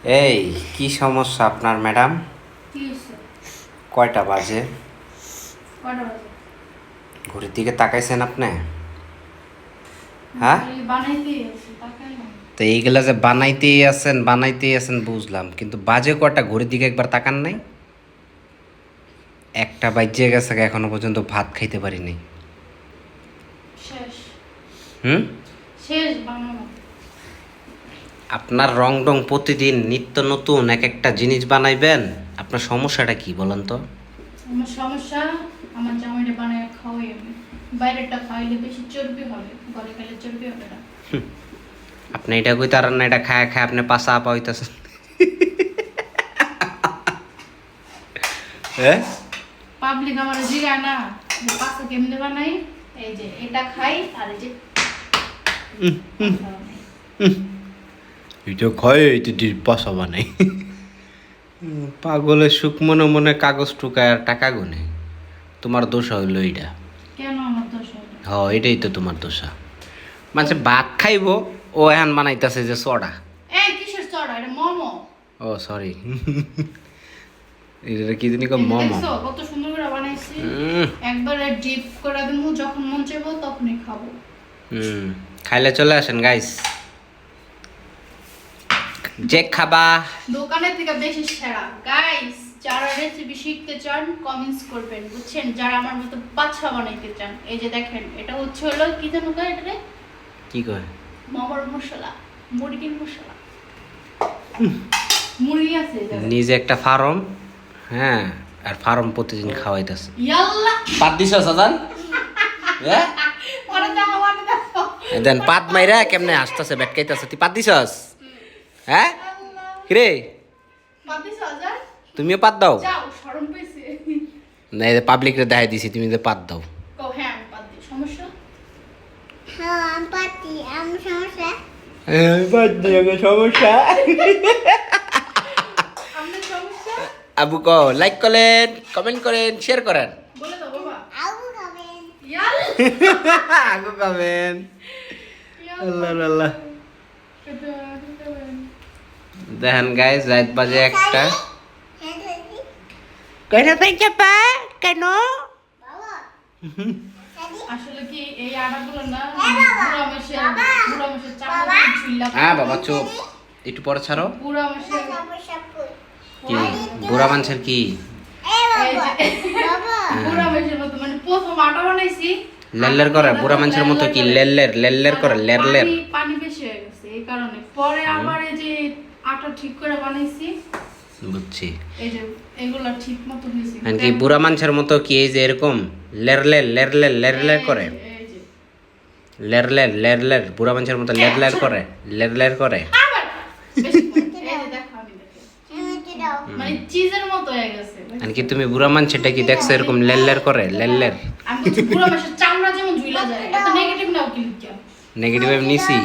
এই কি সমস্যা আপনার ম্যাডাম? কি হইছে? কয়টা বাজে? কয়টা বাজে? ঘড়ির দিকে তাকাইছেন আপনি? হ্যাঁ, এই বানাইতেই আছি, তাকাই না। তো এইগুলা যে বানাইতেই আছেন বুঝলাম, কিন্তু বাজে কয়টা ঘড়ির দিকে একবার তাকান নাই? একটা বাজে গেছে, এখনো পর্যন্ত ভাত খাইতে পারিনি। শেষ। হুম? শেষ বানানো। আপনার রং ডং প্রতিদিন নিত্য নতুন এক একটা জিনিস বানাইবেন, আপনার সমস্যাটা কি বলেন তো? আমার সমস্যা, আমার জামাইটা বানায় খাওয়াই আমি। বাইরেরটা খাইলে বেশি চর্বি হবে, ঘরে খেলে চর্বি হবে না। আপনি এটা কইতে পারেন না, এটা খায় খায় আপনি পাশা আপা হইতেছেন। হ্যাঁ, পাবলিক আমার জিগায় না যে পাস্তা কেমনে বানাই। এই যে এটা খাই আর এই যে এটা খায় এটা পাশা বানাই। পাগলের সুখ মনে মনে কাগজ টুকায় আর টাকা গুনে। তোমার দোষ হইল এইটা। কেন আমার দোষ হবে? এটাই তো তোমার দোষা। মানে ভাত খাইবো, ও এখন বানাইতেছে যে সোডা। এই কিসের চড়া? এটা মোমো। ও সরি, এটা কি জানি এই যে মোমো। দেখছো কত সুন্দর করে বানাইছি। একবারে ডিপ করে দেবো, যখন মন চাইবো তখনই খাবো। খাইলে চলে আসেন গাইস, যে খাবা। দোকানের থেকে বেশি সেরা গাইস। যারা রেসিপি শিখতে চান কমেন্টস করবেন, বুঝছেন? যারা আমার মতো পাছা বানাইতে চান, এই যে দেখেন, এটা হচ্ছে হলো কি জানো গো, এটা কি কয়? মামার মশলা, মুরগির মশলা। মুরগি আছে এই জায়গায়। নিজে একটা ফার্ম, হ্যাঁ, আর ফার্ম প্রতিদিন খাওয়াইতেছে। ইয়াল্লা পাত দিছ সাজান, হ্যাঁ পরে দেখো, পরে দেখো। দেন পাত মাইরা কেমনে আসতেছে, বেটকাইতেছে। তুই পাত দিছস? হ্যাঁ, কিরে পাতিস হাজার তুমিও পাত দাও? যাও, শরম পেয়েছে। না, পাবলিক রে দেখাই দিছি তুমি যে পাত দাও। কো হ্যাঁ আমি পাতি, সমস্যা? হ্যাঁ আমি পাতি, আমি সমস্যা। পাত দিও সমস্যা। আপনার সমস্যা? আবু কো লাইক করেন, কমেন্ট করেন, শেয়ার করেন। বলে দাও বাবা। আবু খাবেন। ইয়াল্লা আগু কমেন। আল্লাহ আল্লাহ। দেখেন গাইস, রাত বাজে একটা। হ্যাঁ দিদি। কেন পেঁচে পা কেন? বাবা দিদি। আসলে কি এই আটাগুলো না বাবা। বুড়া মেশে চাপা ঝুল্লা। হ্যাঁ বাবা চুপ, একটু পরে ছাড়ো। বুড়া মেশে বাবা সাপু। কি বুড়া মানুষের কি? এই এই বাবা। যে বাবা। বুড়া মেশের মতো, মানে প্রথম আটা বানাইছি। লেল্লের করে বুড়া মানুষের মতো কি? লেল্লের করে লেরলের। পানি বেশি হয়ে গেছে এই কারণে। পরে আবার এই যে আটা ঠিক করে বানাইছি, বুঝছি। এই যে এগুলা ঠিক মতো হয়েছে। আর কি বুড়া মানুষের মতো কি এই যে এরকম লেরলের করে? এই যে লেরলের বুড়া মানুষের মতো লেরলের করে। আবার বেশি করে। এই যে দেখো, আমি দেখো এমনি দাও। মানে চিজের মতো হয়ে গেছে। আর কি তুমি বুড়া মানুষটা কি দেখছো এরকম লেরলের করে? লেরলের আমি বলছি বুড়া মেশের চামড়া যেমন ঝুলা যায়, এত নেগেটিভ নাও কি লিখা? নেগেটিভ নিছি।